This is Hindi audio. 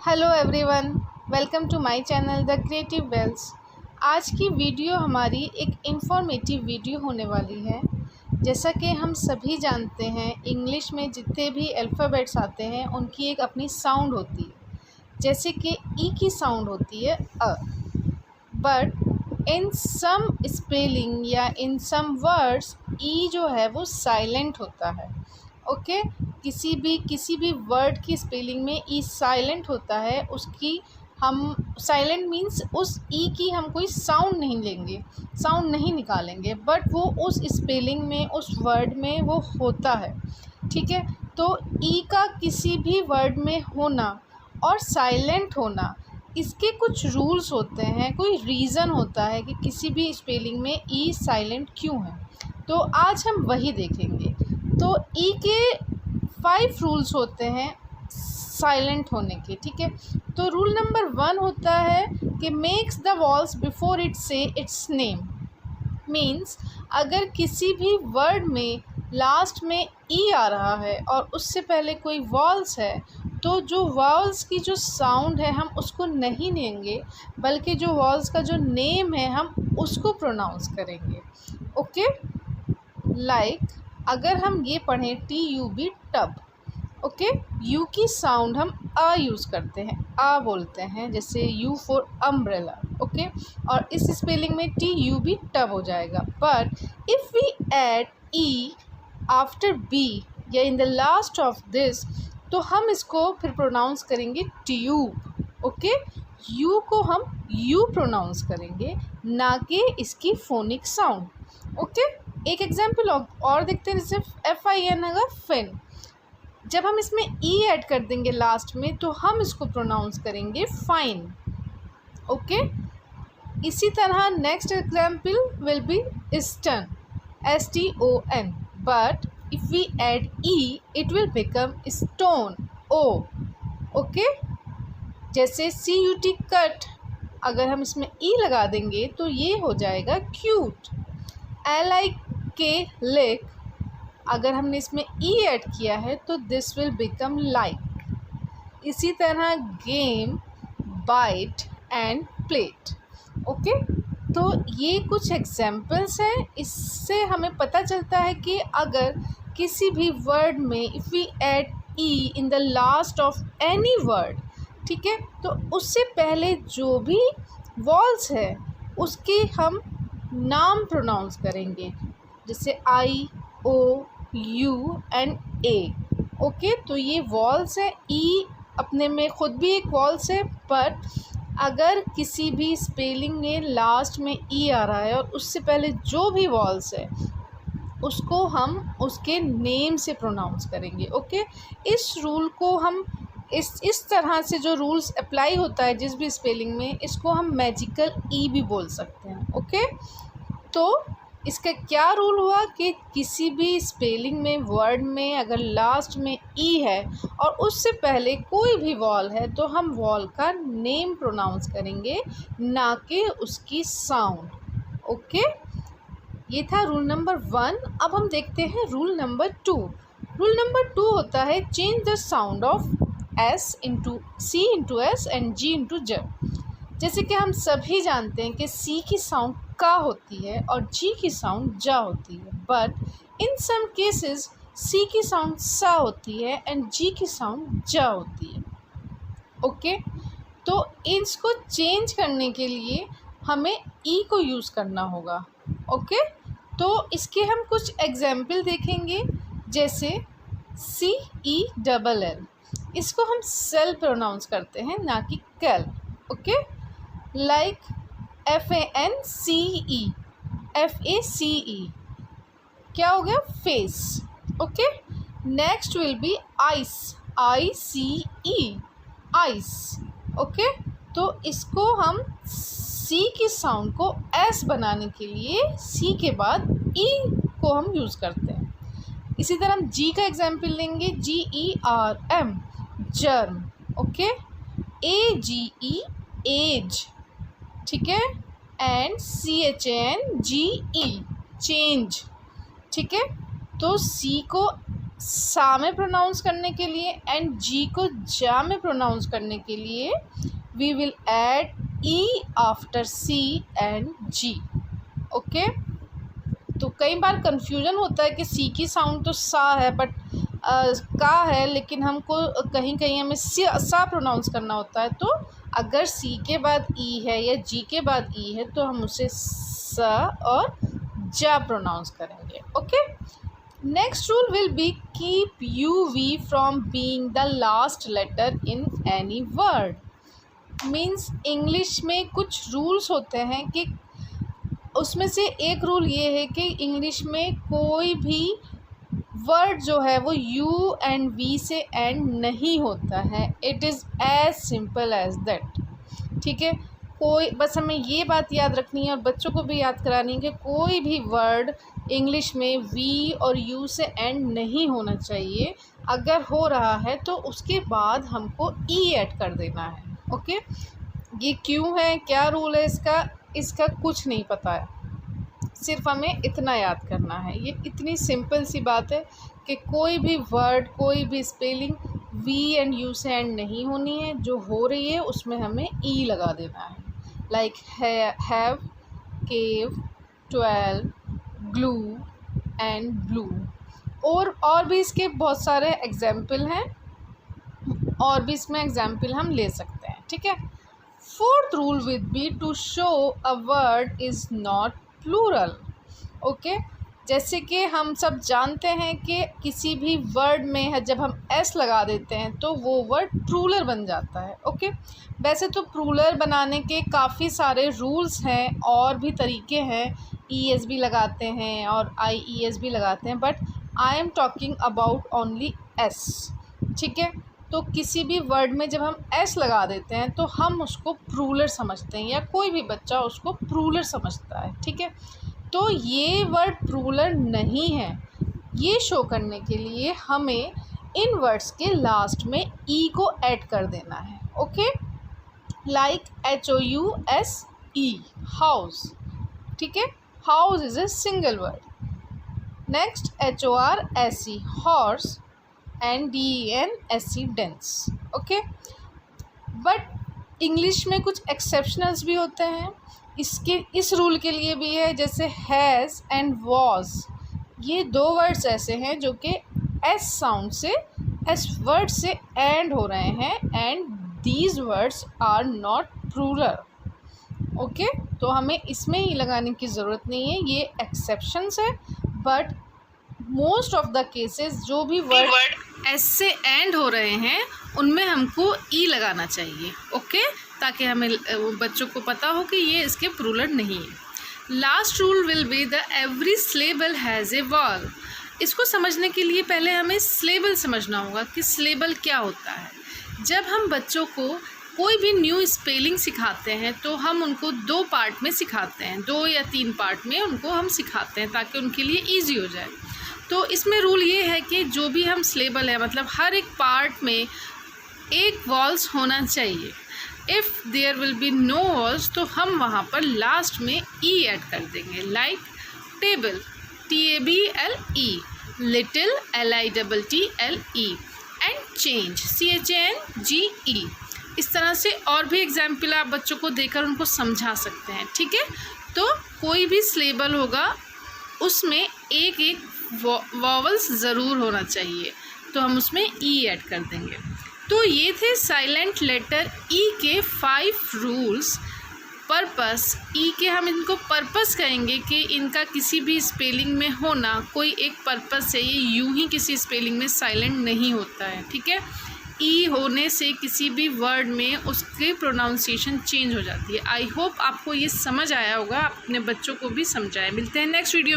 Hello everyone, welcome to my channel the creative wells. आज की वीडियो हमारी एक इंफॉर्मेटिव वीडियो होने वाली है। जैसा कि हम सभी जानते हैं, इंग्लिश में जितने भी अल्फ़ाबेट्स आते हैं उनकी एक अपनी साउंड होती है। जैसे कि ई की साउंड होती है अ, बट इन सम स्पेलिंग या इन सम वर्ड्स ई जो है वो साइलेंट होता है। ओके, किसी भी वर्ड की स्पेलिंग में ई साइलेंट होता है। उसकी हम साइलेंट मीन्स उस ई की हम कोई साउंड नहीं लेंगे, साउंड नहीं निकालेंगे, बट वो उस स्पेलिंग में उस वर्ड में वो होता है। ठीक है, तो ई का किसी भी वर्ड में होना और साइलेंट होना, इसके कुछ रूल्स होते हैं, कोई रीज़न होता है कि किसी भी स्पेलिंग में ई साइलेंट क्यों है। तो आज हम वही देखेंगे। तो ई के 5 रूल्स होते हैं साइलेंट होने के। ठीक है, तो रूल नंबर 1 होता है कि makes the walls before it से इट्स नेम। मीन्स अगर किसी भी वर्ड में लास्ट में ई आ रहा है और उससे पहले कोई वॉल्स है, तो जो वॉल्स की जो साउंड है हम उसको नहीं लेंगे, बल्कि जो वॉल्स का जो नेम है हम उसको प्रोनाउंस करेंगे। ओके, लाइक अगर हम ये पढ़ें TUB टब। ओके, यू की साउंड हम अ यूज़ करते हैं, आ बोलते हैं, जैसे यू फॉर अम्ब्रेला। ओके, और इस स्पेलिंग में TUB टब हो जाएगा। But if we add E after B या in the last of this, तो हम इसको फिर प्रोनाउंस करेंगे ट्यूब। ओके, यू को हम यू प्रोनाउंस करेंगे, ना कि इसकी फोनिक साउंड। ओके, एक एग्जाम्पल और देखते हैं, जैसे FIN होगा फिन। जब हम इसमें ई ऐड कर देंगे लास्ट में, तो हम इसको प्रोनाउंस करेंगे फाइन। ओके, इसी तरह next example will be ston, STON, but if we add E it will become stone, O। Okay, जैसे CUT कट, अगर हम इसमें ई लगा देंगे तो ये हो जाएगा क्यूट। LIK लिक, अगर हमने इसमें ई ऐड किया है तो दिस विल बिकम लाइक। इसी तरह game, bite and plate. Okay, तो ये कुछ एग्जाम्पल्स हैं। इससे हमें पता चलता है कि अगर किसी भी वर्ड में if we add E in the last of any word, ठीक है, तो उससे पहले जो भी वॉल्स है उसके हम नाम प्रोनाउंस करेंगे, जैसे IOU एंड A। ओके, तो ये वॉल्स है। ई अपने में ख़ुद भी एक वॉल्स है, पर अगर किसी भी स्पेलिंग में लास्ट में ई आ रहा है और उससे पहले जो भी वॉल्स है उसको हम उसके नेम से प्रोनाउंस करेंगे। ओके, इस रूल को हम इस तरह से जो रूल्स अप्लाई होता है जिस भी स्पेलिंग में, इसको हम मैजिकल ई भी बोल सकते हैं। ओके, तो इसका क्या रूल हुआ कि किसी भी स्पेलिंग में वर्ड में अगर लास्ट में ई है और उससे पहले कोई भी वॉल है, तो हम वॉल का नेम प्रोनाउंस करेंगे, ना कि उसकी साउंड। ओके, ये था रूल नंबर 1। अब हम देखते हैं रूल नंबर 2। रूल नंबर 2 होता है change the sound of S into C into S and G into J। जैसे कि हम सभी जानते हैं कि C की साउंड का होती है और G की साउंड जा होती है, but in some cases C की साउंड सा होती है एंड G की साउंड जा होती है। ओके, तो इसको चेंज करने के लिए हमें E को यूज़ करना होगा। ओके, तो इसके हम कुछ एग्जाम्पल देखेंगे, जैसे CELL, इसको हम सेल प्रोनाउंस करते हैं, ना कि कैल। ओके, लाइक FACE, क्या हो गया, face. Okay, next will be ice, ICE, ice. Okay, तो इसको हम C की साउंड को S बनाने के लिए C के बाद E को हम यूज़ करते हैं। इसी तरह हम G का एग्जाम्पल लेंगे, GERM, germ. Okay, AGE, age, ठीक है, एंड CHANGE, चेंज। ठीक है, तो C को सा में प्रोनाउंस करने के लिए एंड जी को जा में प्रोनाउंस करने के लिए we will add E after C and G. Okay, तो कई बार कंफ्यूजन होता है कि सी की साउंड तो सा है बट का है, लेकिन हमको कहीं कहीं हमें सा प्रोनाउंस करना होता है। तो अगर सी के बाद ई है या जी के बाद ई है तो हम उसे सा और जा प्रोनाउंस करेंगे। Okay, next rule will be keep U V from being the last letter in any word. Means English में कुछ रूल्स होते हैं कि उसमें से एक रूल ये है कि इंग्लिश में कोई भी वर्ड जो है वो यू एंड वी से एंड नहीं होता है। It is as simple as that. ठीक है, कोई बस हमें ये बात याद रखनी है और बच्चों को भी याद करानी है कि कोई भी वर्ड इंग्लिश में वी और यू से एंड नहीं होना चाहिए। अगर हो रहा है तो उसके बाद हमको ई ऐड कर देना है। ओके, ये क्यों है, क्या रूल है इसका कुछ नहीं पता है, सिर्फ हमें इतना याद करना है। ये इतनी सिंपल सी बात है कि कोई भी वर्ड, कोई भी स्पेलिंग वी एंड यू से एंड नहीं होनी है। जो हो रही है उसमें हमें ई लगा देना है। Like have, cave, 12, glue and blue. और भी इसके बहुत सारे एग्जाम्पल हैं, और भी इसमें एग्जाम्पल हम ले सकते हैं। ठीक है, fourth rule with be to show a word is not plural. Okay, जैसे कि हम सब जानते हैं कि किसी भी वर्ड में जब हम एस लगा देते हैं तो वो वर्ड प्लूरल बन जाता है। ओके, वैसे तो प्लूरल बनाने के काफ़ी सारे रूल्स हैं और भी तरीके हैं, ई एस भी लगाते हैं और आई ई एस भी लगाते हैं, but I am talking about only S. ठीक है, तो किसी भी वर्ड में जब हम एस लगा देते हैं तो हम उसको प्लूरल समझते हैं या कोई भी बच्चा उसको प्लूरल समझता है। ठीक है, तो ये वर्ड प्लूरल नहीं है। ये शो करने के लिए हमें इन वर्ड्स के लास्ट में ई को ऐड कर देना है। Okay, like HOUSE, house. ठीक है, house is a single word. Next HORSE, horse and DENSE, dense. Okay, but English में कुछ एक्सेप्शनल्स भी होते हैं। इस रूल के लिए भी है, जैसे हैज़ एंड वॉज। ये दो वर्ड्स ऐसे हैं जो कि एस साउंड से, एस वर्ड से एंड हो रहे हैं and these words are not plural. Okay, तो हमें इसमें ही लगाने की ज़रूरत नहीं है, ये एक्सेप्शंस है। But most of the cases जो भी वर्ड एस से एंड हो रहे हैं उनमें हमको ई लगाना चाहिए। ओके, ताकि हमें बच्चों को पता हो कि ये इसके प्लूरल नहीं है। Last rule will be the every syllable has a vowel. इसको समझने के लिए पहले हमें सिलेबल समझना होगा कि सिलेबल क्या होता है। जब हम बच्चों को कोई भी न्यू स्पेलिंग सिखाते हैं तो हम उनको 2 पार्ट में सिखाते हैं, 2 या 3 पार्ट में उनको हम सिखाते हैं ताकि उनके लिए ईजी हो जाए। तो इसमें रूल ये है कि जो भी हम सिलेबल है, मतलब हर एक पार्ट में एक वॉल्स होना चाहिए। If there will be no vowels तो हम वहाँ पर लास्ट में ई ऐड कर देंगे। Like table, TABLE, little, LITTLE, and change, CHANGE। इस तरह से और भी एग्जाम्पल आप बच्चों को देकर उनको समझा सकते हैं। ठीक है, तो कोई भी सिलेबल होगा उसमें एक एक वॉवल्स ज़रूर होना चाहिए, तो हम उसमें ई ऐड कर देंगे। तो ये थे साइलेंट लेटर ई के 5 रूल्स। पर्पस, ई के हम इनको पर्पस कहेंगे कि इनका किसी भी स्पेलिंग में होना कोई एक पर्पस है, ये यूं ही किसी स्पेलिंग में साइलेंट नहीं होता है। ठीक है, ई होने से किसी भी वर्ड में उसकी प्रोनाउंसिएशन चेंज हो जाती है। आई होप आपको ये समझ आया होगा, आप अपने बच्चों को भी समझाएं। मिलते हैं नेक्स्ट वीडियो में।